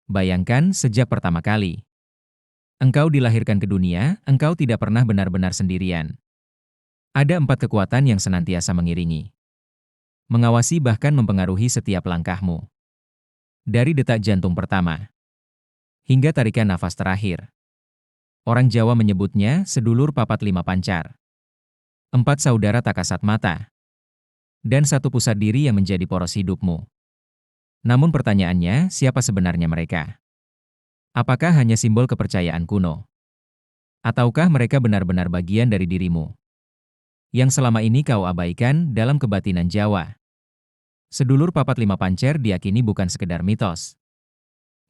Bayangkan sejak pertama kali engkau dilahirkan ke dunia, engkau tidak pernah benar-benar sendirian. Ada 4 kekuatan yang senantiasa mengiringi, mengawasi bahkan mempengaruhi setiap langkahmu. Dari detak jantung pertama, hingga tarikan nafas terakhir. Orang Jawa menyebutnya sedulur papat lima pancar. 4 saudara tak kasat mata. Dan 1 pusat diri yang menjadi poros hidupmu. Namun pertanyaannya, siapa sebenarnya mereka? Apakah hanya simbol kepercayaan kuno? Ataukah mereka benar-benar bagian dari dirimu? Yang selama ini kau abaikan dalam kebatinan Jawa. Sedulur papat lima pancer diyakini bukan sekedar mitos,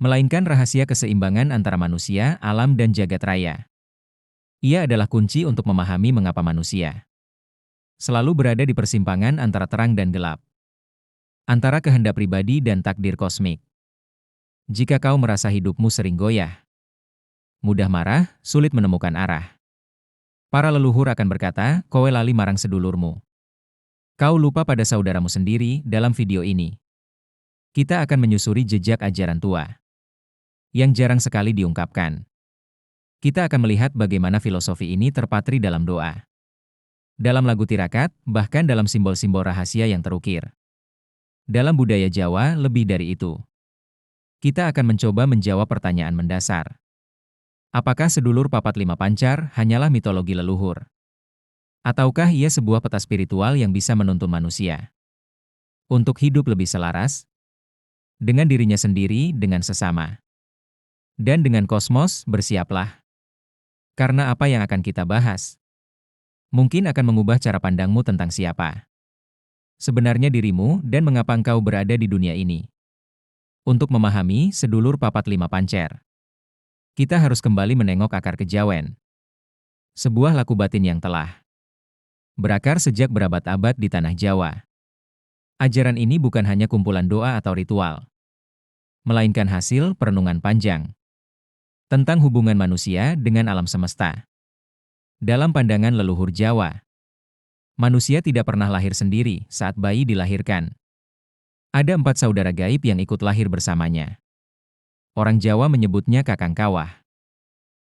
melainkan rahasia keseimbangan antara manusia, alam dan jagat raya. Ia adalah kunci untuk memahami mengapa manusia selalu berada di persimpangan antara terang dan gelap, antara kehendak pribadi dan takdir kosmik. Jika kau merasa hidupmu sering goyah, mudah marah, sulit menemukan arah, para leluhur akan berkata, kowe lali marang sedulurmu. Kau lupa pada saudaramu sendiri. Dalam video ini, kita akan menyusuri jejak ajaran tua yang jarang sekali diungkapkan. Kita akan melihat bagaimana filosofi ini terpatri dalam doa, dalam lagu tirakat, bahkan dalam simbol-simbol rahasia yang terukir. Dalam budaya Jawa, lebih dari itu, kita akan mencoba menjawab pertanyaan mendasar. Apakah sedulur papat lima pancar hanyalah mitologi leluhur? Ataukah ia sebuah peta spiritual yang bisa menuntun manusia untuk hidup lebih selaras dengan dirinya sendiri, dengan sesama, dan dengan kosmos? Bersiaplah, karena apa yang akan kita bahas mungkin akan mengubah cara pandangmu tentang siapa sebenarnya dirimu dan mengapa engkau berada di dunia ini. Untuk memahami sedulur papat lima pancer, kita harus kembali menengok akar kejawen, sebuah laku batin yang telah berakar sejak berabad-abad di tanah Jawa. Ajaran ini bukan hanya kumpulan doa atau ritual, melainkan hasil perenungan panjang tentang hubungan manusia dengan alam semesta. Dalam pandangan leluhur Jawa, manusia tidak pernah lahir sendiri saat bayi dilahirkan. Ada 4 saudara gaib yang ikut lahir bersamanya. Orang Jawa menyebutnya kakang kawah.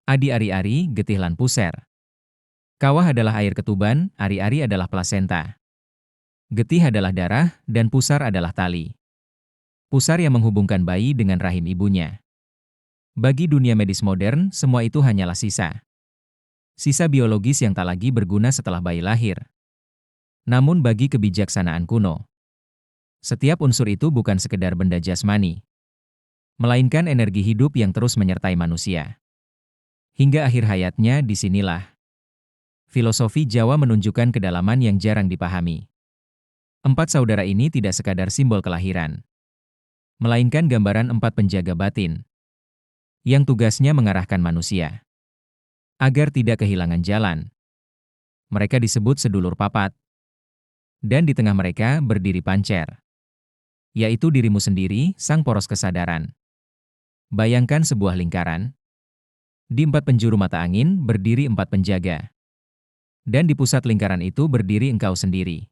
Adi ari-ari, getih lan puser. Kawah adalah air ketuban, ari-ari adalah plasenta. Getih adalah darah, dan pusar adalah tali pusar yang menghubungkan bayi dengan rahim ibunya. Bagi dunia medis modern, semua itu hanyalah sisa biologis yang tak lagi berguna setelah bayi lahir. Namun bagi kebijaksanaan kuno, setiap unsur itu bukan sekedar benda jasmani, melainkan energi hidup yang terus menyertai manusia hingga akhir hayatnya. Disinilah filosofi Jawa menunjukkan kedalaman yang jarang dipahami. 4 saudara ini tidak sekadar simbol kelahiran, melainkan gambaran 4 penjaga batin yang tugasnya mengarahkan manusia agar tidak kehilangan jalan. Mereka disebut sedulur papat, dan di tengah mereka berdiri pancer, yaitu dirimu sendiri, sang poros kesadaran. Bayangkan sebuah lingkaran. Di 4 penjuru mata angin berdiri 4 penjaga. Dan di pusat lingkaran itu berdiri engkau sendiri.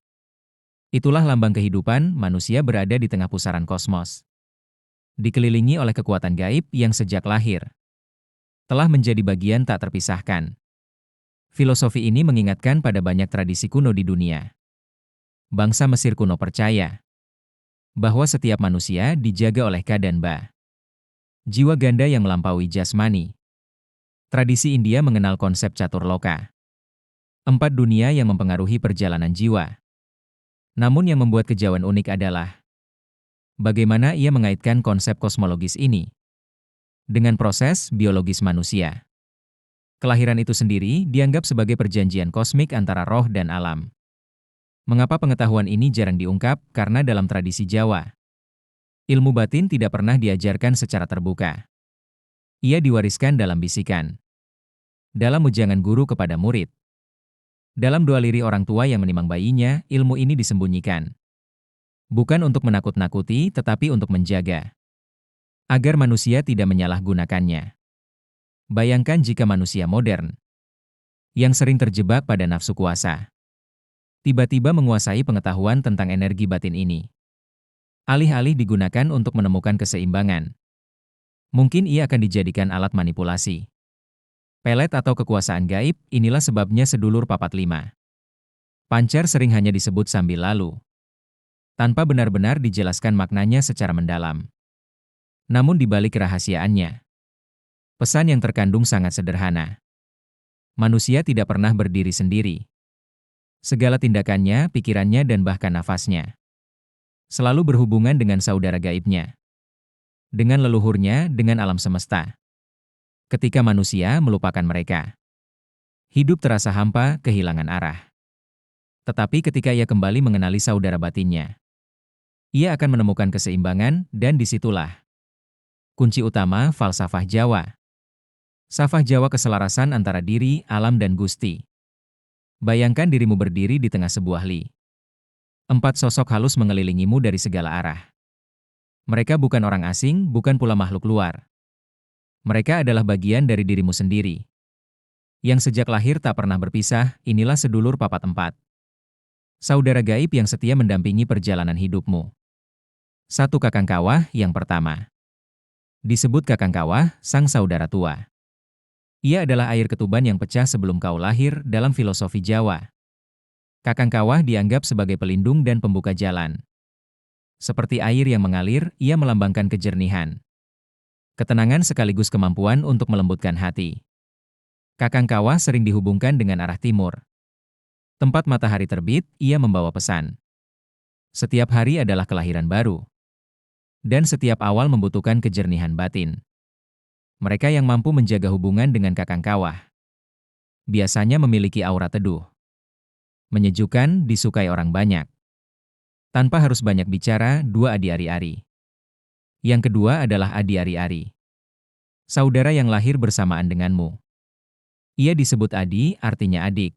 Itulah lambang kehidupan. Manusia berada di tengah pusaran kosmos, dikelilingi oleh kekuatan gaib yang sejak lahir telah menjadi bagian tak terpisahkan. Filosofi ini mengingatkan pada banyak tradisi kuno di dunia. Bangsa Mesir kuno percaya bahwa setiap manusia dijaga oleh Ka dan Ba, jiwa ganda yang melampaui jasmani. Tradisi India mengenal konsep catur loka, 4 dunia yang mempengaruhi perjalanan jiwa. Namun yang membuat kejawen unik adalah bagaimana ia mengaitkan konsep kosmologis ini dengan proses biologis manusia. Kelahiran itu sendiri dianggap sebagai perjanjian kosmik antara roh dan alam. Mengapa pengetahuan ini jarang diungkap? Karena dalam tradisi Jawa, ilmu batin tidak pernah diajarkan secara terbuka. Ia diwariskan dalam bisikan, dalam ujangan guru kepada murid, dalam doa lirih orang tua yang menimang bayinya. Ilmu ini disembunyikan, bukan untuk menakut-nakuti, tetapi untuk menjaga agar manusia tidak menyalahgunakannya. Bayangkan jika manusia modern, yang sering terjebak pada nafsu kuasa, tiba-tiba menguasai pengetahuan tentang energi batin ini. Alih-alih digunakan untuk menemukan keseimbangan, Mungkin ia akan dijadikan alat manipulasi. Pelet atau kekuasaan gaib, inilah sebabnya sedulur papat 5. Pancar sering hanya disebut sambil lalu, tanpa benar-benar dijelaskan maknanya secara mendalam. Namun di balik kerahasiaannya, pesan yang terkandung sangat sederhana. Manusia tidak pernah berdiri sendiri. Segala tindakannya, pikirannya, dan bahkan nafasnya selalu berhubungan dengan saudara gaibnya, dengan leluhurnya, dengan alam semesta. Ketika manusia melupakan mereka, hidup terasa hampa, kehilangan arah. Tetapi ketika ia kembali mengenali saudara batinnya, ia akan menemukan keseimbangan, dan disitulah kunci utama falsafah Jawa. Safah Jawa keselarasan antara diri, alam, dan Gusti. Bayangkan dirimu berdiri di tengah sebuah li. 4 sosok halus mengelilingimu dari segala arah. Mereka bukan orang asing, bukan pula makhluk luar. Mereka adalah bagian dari dirimu sendiri, yang sejak lahir tak pernah berpisah. Inilah sedulur papat 4. Saudara gaib yang setia mendampingi perjalanan hidupmu. 1. Kakang Kawah yang pertama. Disebut Kakang Kawah, sang saudara tua. Ia adalah air ketuban yang pecah sebelum kau lahir dalam filosofi Jawa. Kakang Kawah dianggap sebagai pelindung dan pembuka jalan. Seperti air yang mengalir, ia melambangkan kejernihan, ketenangan sekaligus kemampuan untuk melembutkan hati. Kakang Kawah sering dihubungkan dengan arah timur. Tempat matahari terbit, ia membawa pesan. Setiap hari adalah kelahiran baru. Dan setiap awal membutuhkan kejernihan batin. Mereka yang mampu menjaga hubungan dengan Kakang Kawah biasanya memiliki aura teduh, menyejukkan, disukai orang banyak. Tanpa harus banyak bicara. 2. Adi Ari-Ari. Yang kedua adalah Adi Ari-Ari, saudara yang lahir bersamaan denganmu. Ia disebut Adi, artinya adik.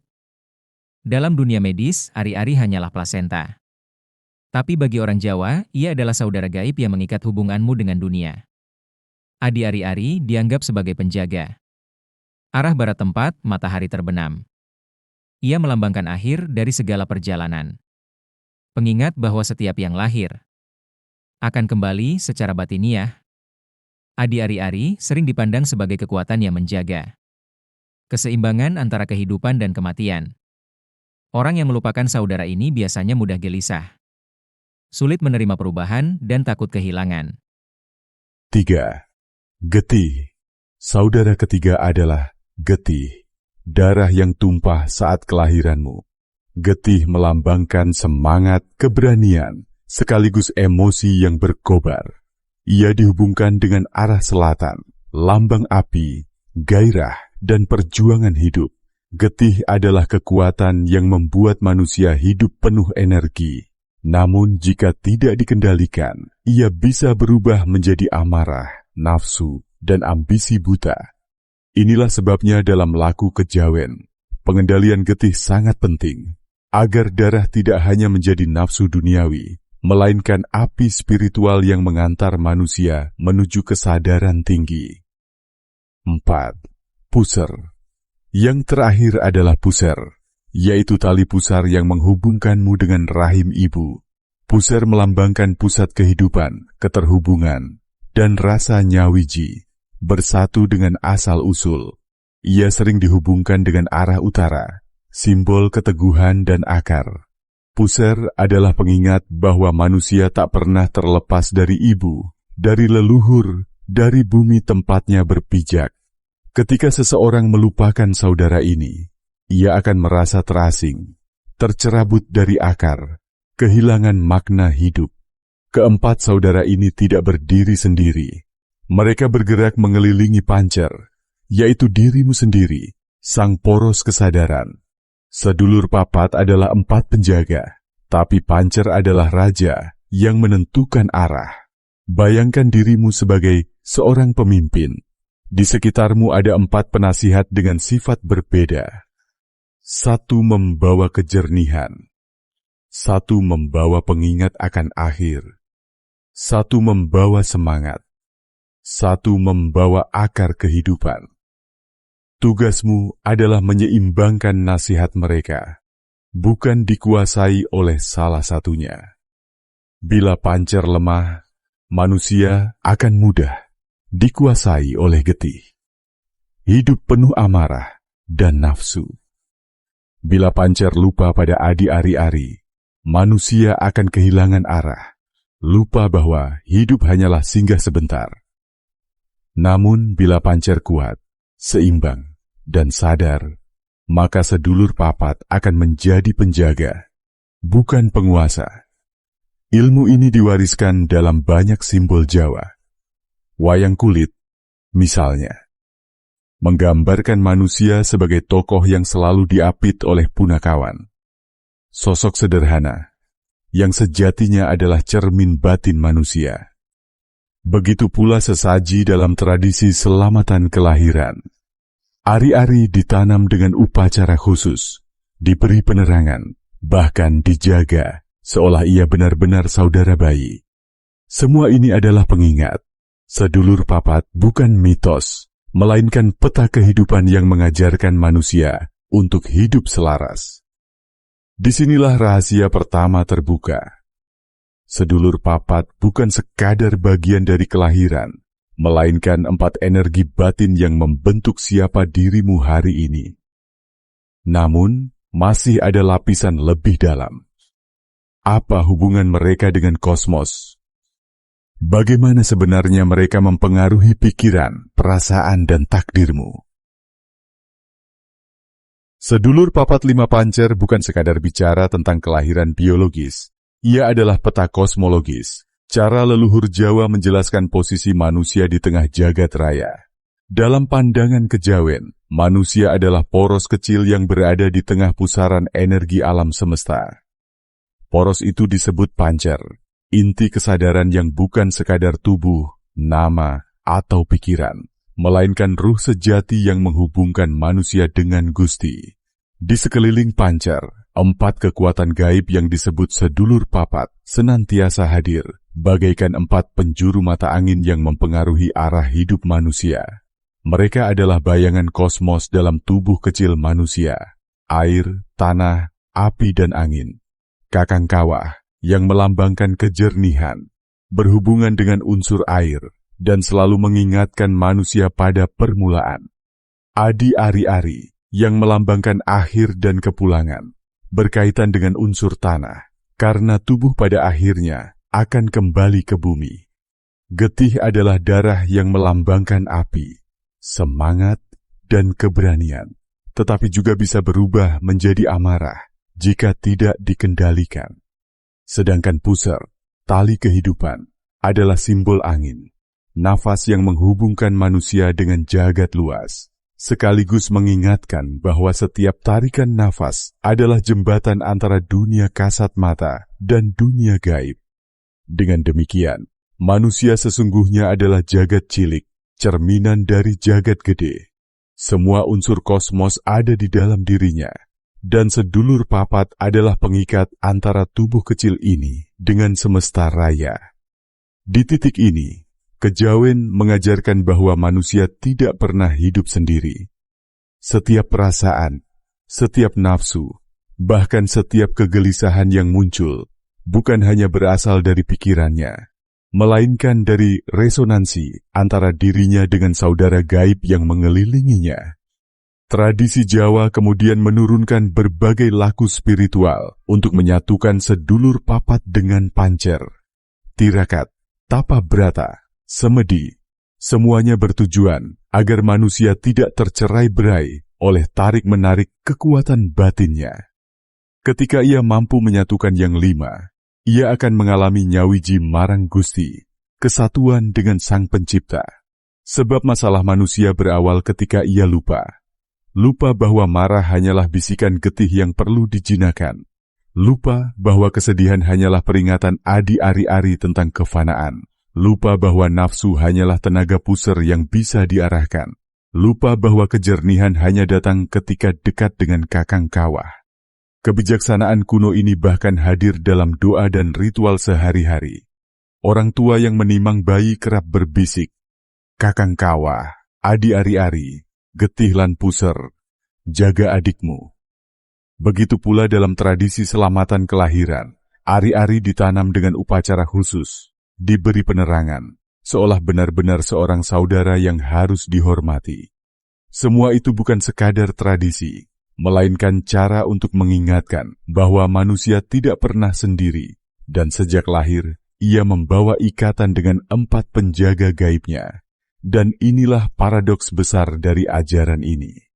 Dalam dunia medis, Ari-Ari hanyalah plasenta. Tapi bagi orang Jawa, ia adalah saudara gaib yang mengikat hubunganmu dengan dunia. Adi Ari-Ari dianggap sebagai penjaga arah barat tempat matahari terbenam. Ia melambangkan akhir dari segala perjalanan. Pengingat bahwa setiap yang lahir akan kembali secara batiniah. Adi Ari-Ari sering dipandang sebagai kekuatan yang menjaga keseimbangan antara kehidupan dan kematian. Orang yang melupakan saudara ini biasanya mudah gelisah, sulit menerima perubahan, dan takut kehilangan. 3. Getih. Saudara ketiga adalah getih, darah yang tumpah saat kelahiranmu. Getih melambangkan semangat, keberanian, sekaligus emosi yang berkobar. Ia dihubungkan dengan arah selatan, lambang api, gairah, dan perjuangan hidup. Getih adalah kekuatan yang membuat manusia hidup penuh energi. Namun jika tidak dikendalikan, ia bisa berubah menjadi amarah, nafsu, dan ambisi buta. Inilah sebabnya dalam laku kejawen, pengendalian getih sangat penting, agar darah tidak hanya menjadi nafsu duniawi, melainkan api spiritual yang mengantar manusia menuju kesadaran tinggi. 4. Puser. Yang terakhir adalah puser, yaitu tali pusar yang menghubungkanmu dengan rahim ibu. Puser melambangkan pusat kehidupan, keterhubungan, dan rasa nyawiji, bersatu dengan asal-usul. Ia sering dihubungkan dengan arah utara, simbol keteguhan dan akar. Puser adalah pengingat bahwa manusia tak pernah terlepas dari ibu, dari leluhur, dari bumi tempatnya berpijak. Ketika seseorang melupakan saudara ini, ia akan merasa terasing, tercerabut dari akar, kehilangan makna hidup. 4 saudara ini tidak berdiri sendiri. Mereka bergerak mengelilingi pancar, yaitu dirimu sendiri, sang poros kesadaran. Sedulur papat adalah 4 penjaga, tapi pancar adalah raja yang menentukan arah. Bayangkan dirimu sebagai seorang pemimpin. Di sekitarmu ada 4 penasihat dengan sifat berbeda. 1 membawa kejernihan. 1 membawa pengingat akan akhir. 1 membawa semangat. 1 membawa akar kehidupan. Tugasmu adalah menyeimbangkan nasihat mereka, bukan dikuasai oleh salah satunya. Bila pancar lemah, manusia akan mudah dikuasai oleh getih. Hidup penuh amarah dan nafsu. Bila Pancer lupa pada Adi Ari-Ari, manusia akan kehilangan arah, lupa bahwa hidup hanyalah singgah sebentar. Namun bila Pancer kuat, seimbang, dan sadar, maka sedulur papat akan menjadi penjaga, bukan penguasa. Ilmu ini diwariskan dalam banyak simbol Jawa. Wayang kulit, misalnya, menggambarkan manusia sebagai tokoh yang selalu diapit oleh punakawan. Sosok sederhana, yang sejatinya adalah cermin batin manusia. Begitu pula sesaji dalam tradisi selamatan kelahiran. Ari-ari ditanam dengan upacara khusus, diberi penerangan, bahkan dijaga, seolah ia benar-benar saudara bayi. Semua ini adalah pengingat, sedulur papat bukan mitos, melainkan peta kehidupan yang mengajarkan manusia untuk hidup selaras. Disinilah rahasia pertama terbuka. Sedulur papat bukan sekadar bagian dari kelahiran, melainkan 4 energi batin yang membentuk siapa dirimu hari ini. Namun, masih ada lapisan lebih dalam. Apa hubungan mereka dengan kosmos? Bagaimana sebenarnya mereka mempengaruhi pikiran, perasaan, dan takdirmu? Sedulur papat 5 Pancer bukan sekadar bicara tentang kelahiran biologis. Ia adalah peta kosmologis. Cara leluhur Jawa menjelaskan posisi manusia di tengah jagat raya. Dalam pandangan kejawen, manusia adalah poros kecil yang berada di tengah pusaran energi alam semesta. Poros itu disebut pancer, inti kesadaran yang bukan sekadar tubuh, nama, atau pikiran, melainkan ruh sejati yang menghubungkan manusia dengan Gusti. Di sekeliling pancer, 4 kekuatan gaib yang disebut sedulur papat senantiasa hadir, bagaikan 4 penjuru mata angin yang mempengaruhi arah hidup manusia. Mereka adalah bayangan kosmos dalam tubuh kecil manusia, air, tanah, api, dan angin. Kakang kawah, yang melambangkan kejernihan, berhubungan dengan unsur air, dan selalu mengingatkan manusia pada permulaan. Adi Ari-Ari, yang melambangkan akhir dan kepulangan, berkaitan dengan unsur tanah, karena tubuh pada akhirnya akan kembali ke bumi. Getih adalah darah yang melambangkan api, semangat, dan keberanian, tetapi juga bisa berubah menjadi amarah jika tidak dikendalikan. Sedangkan Puser, tali kehidupan, adalah simbol angin, nafas yang menghubungkan manusia dengan jagat luas, sekaligus mengingatkan bahwa setiap tarikan nafas adalah jembatan antara dunia kasat mata dan dunia gaib. Dengan demikian, manusia sesungguhnya adalah jagat cilik, cerminan dari jagat gede. Semua unsur kosmos ada di dalam dirinya, dan sedulur papat adalah pengikat antara tubuh kecil ini dengan semesta raya. Di titik ini, kejawen mengajarkan bahwa manusia tidak pernah hidup sendiri. Setiap perasaan, setiap nafsu, bahkan setiap kegelisahan yang muncul, bukan hanya berasal dari pikirannya, melainkan dari resonansi antara dirinya dengan saudara gaib yang mengelilinginya. Tradisi Jawa kemudian menurunkan berbagai laku spiritual untuk menyatukan sedulur papat dengan pancer, tirakat, tapa brata, semedi, semuanya bertujuan agar manusia tidak tercerai-berai oleh tarik-menarik kekuatan batinnya. Ketika ia mampu menyatukan yang 5, ia akan mengalami nyawiji marang Gusti, kesatuan dengan Sang Pencipta. Sebab masalah manusia berawal ketika ia lupa bahwa marah hanyalah bisikan getih yang perlu dijinakan, lupa bahwa kesedihan hanyalah peringatan Adi Ari-Ari tentang kefanaan, lupa bahwa nafsu hanyalah tenaga puser yang bisa diarahkan. Lupa bahwa kejernihan hanya datang ketika dekat dengan kakang kawah. Kebijaksanaan kuno ini bahkan hadir dalam doa dan ritual sehari-hari. Orang tua yang menimang bayi kerap berbisik, "Kakang kawah, Adi Ari-Ari, getih lan puser, jaga adikmu." Begitu pula dalam tradisi selamatan kelahiran, Ari-Ari ditanam dengan upacara khusus, diberi penerangan, seolah benar-benar seorang saudara yang harus dihormati. Semua itu bukan sekadar tradisi, melainkan cara untuk mengingatkan bahwa manusia tidak pernah sendiri, dan sejak lahir, ia membawa ikatan dengan 4 penjaga gaibnya. Dan inilah paradoks besar dari ajaran ini.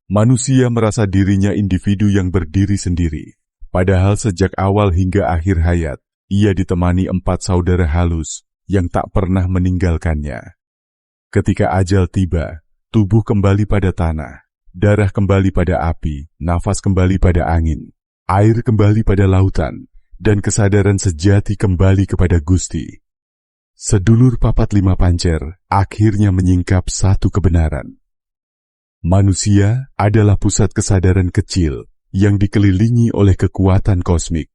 Manusia merasa dirinya individu yang berdiri sendiri, padahal sejak awal hingga akhir hayat, ia ditemani 4 saudara halus yang tak pernah meninggalkannya. Ketika ajal tiba, tubuh kembali pada tanah, darah kembali pada api, nafas kembali pada angin, air kembali pada lautan, dan kesadaran sejati kembali kepada Gusti. Sedulur papat 5 pancer akhirnya menyingkap satu kebenaran. Manusia adalah pusat kesadaran kecil yang dikelilingi oleh kekuatan kosmik.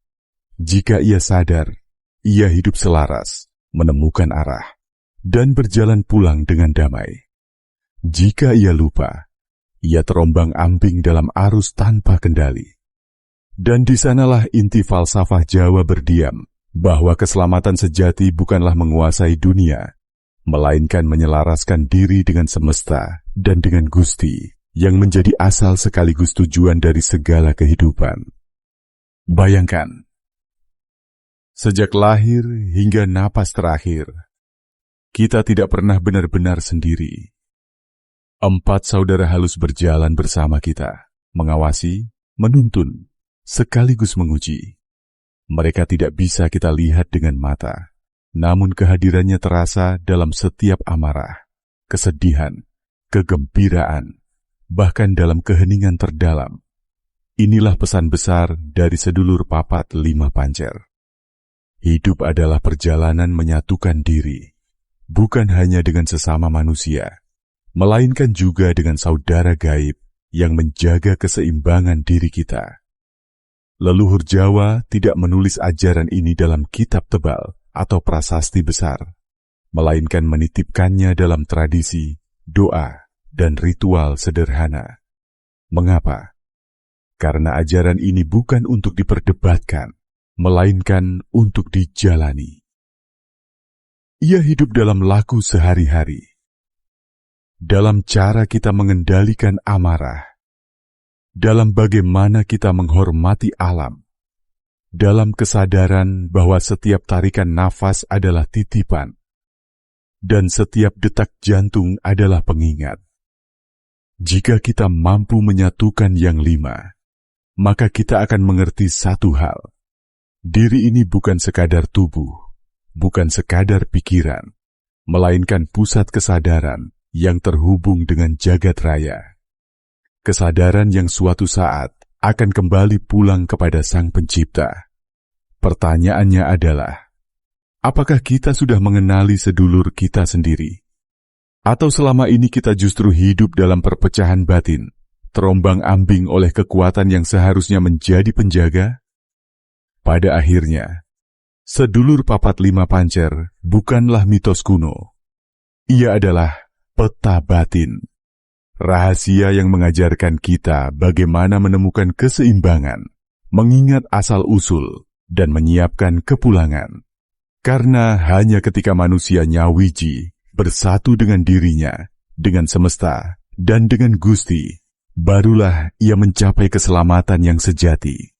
Jika ia sadar, ia hidup selaras, menemukan arah, dan berjalan pulang dengan damai. Jika ia lupa, ia terombang-ambing dalam arus tanpa kendali. Dan di sanalah inti falsafah Jawa berdiam, bahwa keselamatan sejati bukanlah menguasai dunia, melainkan menyelaraskan diri dengan semesta dan dengan Gusti, yang menjadi asal sekaligus tujuan dari segala kehidupan. Bayangkan, sejak lahir hingga napas terakhir, kita tidak pernah benar-benar sendiri. 4 saudara halus berjalan bersama kita, mengawasi, menuntun, sekaligus menguji. Mereka tidak bisa kita lihat dengan mata, namun kehadirannya terasa dalam setiap amarah, kesedihan, kegembiraan, bahkan dalam keheningan terdalam. Inilah pesan besar dari sedulur papat 5 pancer. Hidup adalah perjalanan menyatukan diri, bukan hanya dengan sesama manusia, melainkan juga dengan saudara gaib yang menjaga keseimbangan diri kita. Leluhur Jawa tidak menulis ajaran ini dalam kitab tebal atau prasasti besar, melainkan menitipkannya dalam tradisi, doa, dan ritual sederhana. Mengapa? Karena ajaran ini bukan untuk diperdebatkan, melainkan untuk dijalani. Ia hidup dalam laku sehari-hari, dalam cara kita mengendalikan amarah, dalam bagaimana kita menghormati alam, dalam kesadaran bahwa setiap tarikan nafas adalah titipan, dan setiap detak jantung adalah pengingat. Jika kita mampu menyatukan yang 5, maka kita akan mengerti satu hal. Diri ini bukan sekadar tubuh, bukan sekadar pikiran, melainkan pusat kesadaran yang terhubung dengan jagat raya. Kesadaran yang suatu saat akan kembali pulang kepada Sang Pencipta. Pertanyaannya adalah, apakah kita sudah mengenali sedulur kita sendiri? Atau selama ini kita justru hidup dalam perpecahan batin, terombang-ambing oleh kekuatan yang seharusnya menjadi penjaga? Pada akhirnya, sedulur papat 5 pancer bukanlah mitos kuno. Ia adalah peta batin, rahasia yang mengajarkan kita bagaimana menemukan keseimbangan, mengingat asal-usul, dan menyiapkan kepulangan. Karena hanya ketika manusia nyawiji, bersatu dengan dirinya, dengan semesta, dan dengan Gusti, barulah ia mencapai keselamatan yang sejati.